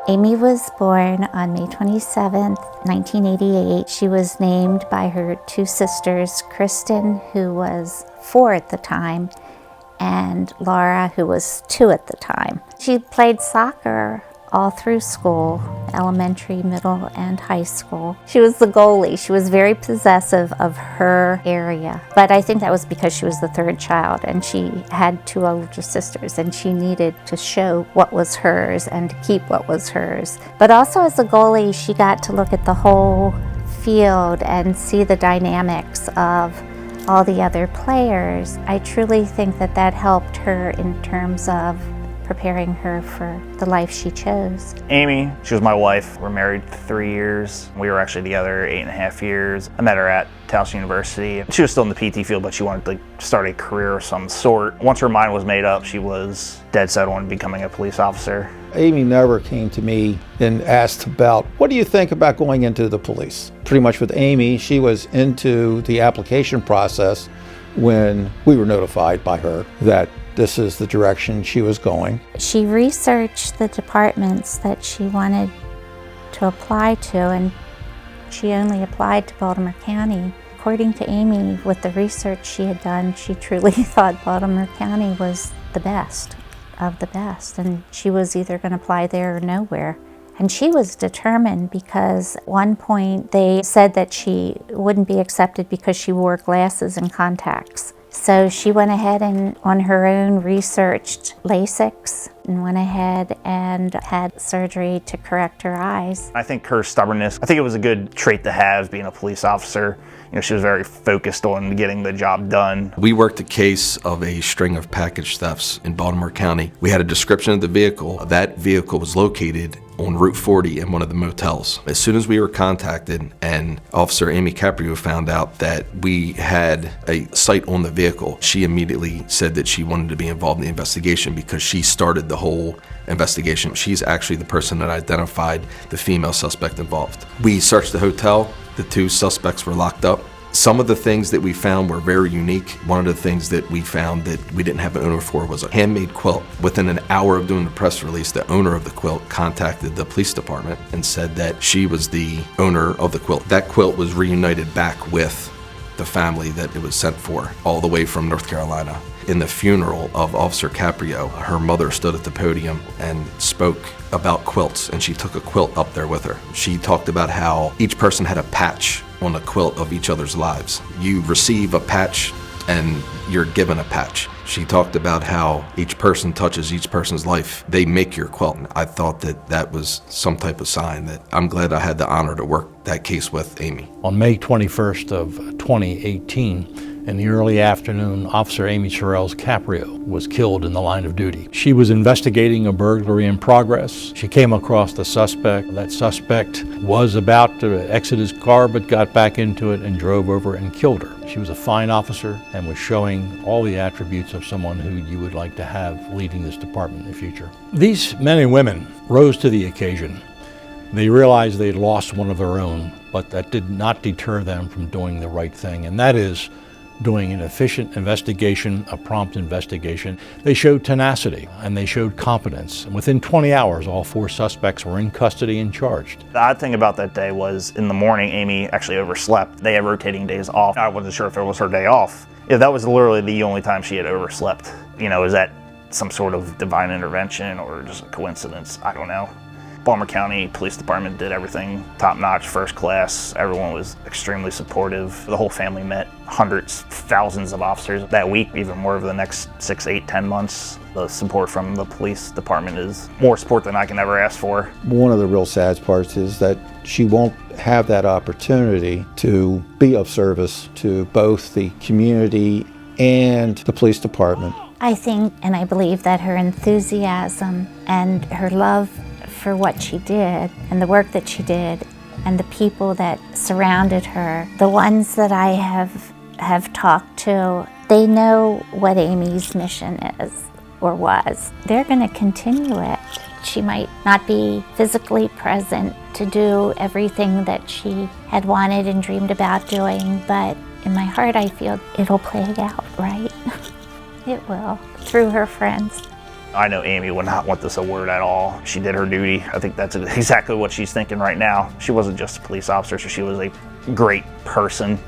Amy was born on May 27th, 1988. She was named by her two sisters, Kristen, who was 4 at the time, and Laura, who was 2 at the time. She played soccer all through school, elementary, middle, and high school. She was the goalie. She was very possessive of her area. But I think that was because she was the 3rd child and she had 2 older sisters and she needed to show what was hers and to keep what was hers. But also as a goalie, she got to look at the whole field and see the dynamics of all the other players. I truly think that that helped her in terms of preparing her for the life she chose. Amy, she was my wife. We're married 3 years. We were actually together 8.5 years. I met her at Towson University. She was still in the PT field, but she wanted to start a career of some sort. Once her mind was made up, she was dead set on becoming a police officer. Amy never came to me and asked about, what do you think about going into the police? Pretty much with Amy, she was into the application process when we were notified by her that this is the direction she was going. She researched the departments that she wanted to apply to, and she only applied to Baltimore County. According to Amy, with the research she had done, she truly thought Baltimore County was the best of the best, and she was either going to apply there or nowhere. And she was determined because at one point they said that she wouldn't be accepted because she wore glasses and contacts. So she went ahead and on her own researched LASIK and went ahead and had surgery to correct her eyes. I think her stubbornness, I think it was a good trait to have being a police officer. You know, she was very focused on getting the job done. We worked a case of a string of package thefts in Baltimore County. We had a description of the vehicle. That vehicle was located on Route 40 in one of the motels. As soon as we were contacted and Officer Amy Caprio found out that we had a site on the vehicle, she immediately said that she wanted to be involved in the investigation because she started the whole investigation. She's actually the person that identified the female suspect involved. We searched the hotel. The 2 suspects were locked up. Some of the things that we found were very unique. One of the things that we found that we didn't have an owner for was a handmade quilt. Within an hour of doing the press release, the owner of the quilt contacted the police department and said that she was the owner of the quilt. That quilt was reunited back with the family that it was sent for, all the way from North Carolina. In the funeral of Officer Caprio, her mother stood at the podium and spoke about quilts, and she took a quilt up there with her. She talked about how each person had a patch on the quilt of each other's lives. You receive a patch and you're given a patch. She talked about how each person touches each person's life. They make your quilt. I thought that that was some type of sign that I'm glad I had the honor to work that case with Amy. On May 21st of 2018, in the early afternoon, Officer Amy Sorrells Caprio was killed in the line of duty. She was investigating a burglary in progress. She came across the suspect. That suspect was about to exit his car but got back into it and drove over and killed her. She was a fine officer and was showing all the attributes of someone who you would like to have leading this department in the future. These men and women rose to the occasion. They realized they'd lost one of their own, but that did not deter them from doing the right thing, and that is doing an efficient investigation, a prompt investigation. They showed tenacity and they showed competence. And within 20 hours, all 4 suspects were in custody and charged. The odd thing about that day was in the morning, Amy actually overslept. They had rotating days off. I wasn't sure if it was her day off. Yeah, that was literally the only time she had overslept. You know, is that some sort of divine intervention or just a coincidence? I don't know. Baltimore County Police Department did everything top-notch, first class. Everyone was extremely supportive. The whole family met hundreds, thousands of officers that week, even more over the next 6, 8, 10 months. The support from the police department is more support than I can ever ask for. One of the real sad parts is that she won't have that opportunity to be of service to both the community and the police department. I think and I believe that her enthusiasm and her love for what she did and the work that she did and the people that surrounded her, the ones that I have talked to, they know what Amy's mission is or was. They're going to continue it. She might not be physically present to do everything that she had wanted and dreamed about doing, but in my heart I feel it'll play out right. It will, through her friends. I know Amy would not want this award at all. She did her duty. I think that's exactly what she's thinking right now. She wasn't just a police officer, so she was a great person.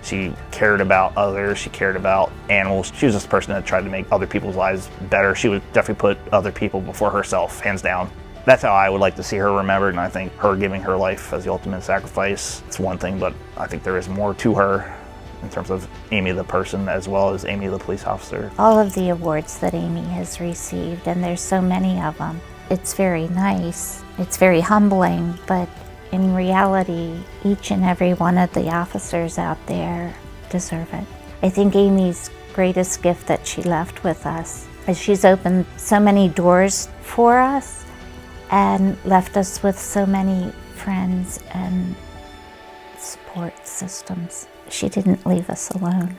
She cared about others. She cared about animals. She was just a person that tried to make other people's lives better. She would definitely put other people before herself, hands down. That's how I would like to see her remembered, and I think her giving her life as the ultimate sacrifice, it's one thing, but I think there is more to her in terms of Amy the person as well as Amy the police officer. All of the awards that Amy has received, and there's so many of them, it's very nice, it's very humbling, but in reality, each and every one of the officers out there deserve it. I think Amy's greatest gift that she left with us is she's opened so many doors for us and left us with so many friends and support systems. She didn't leave us alone.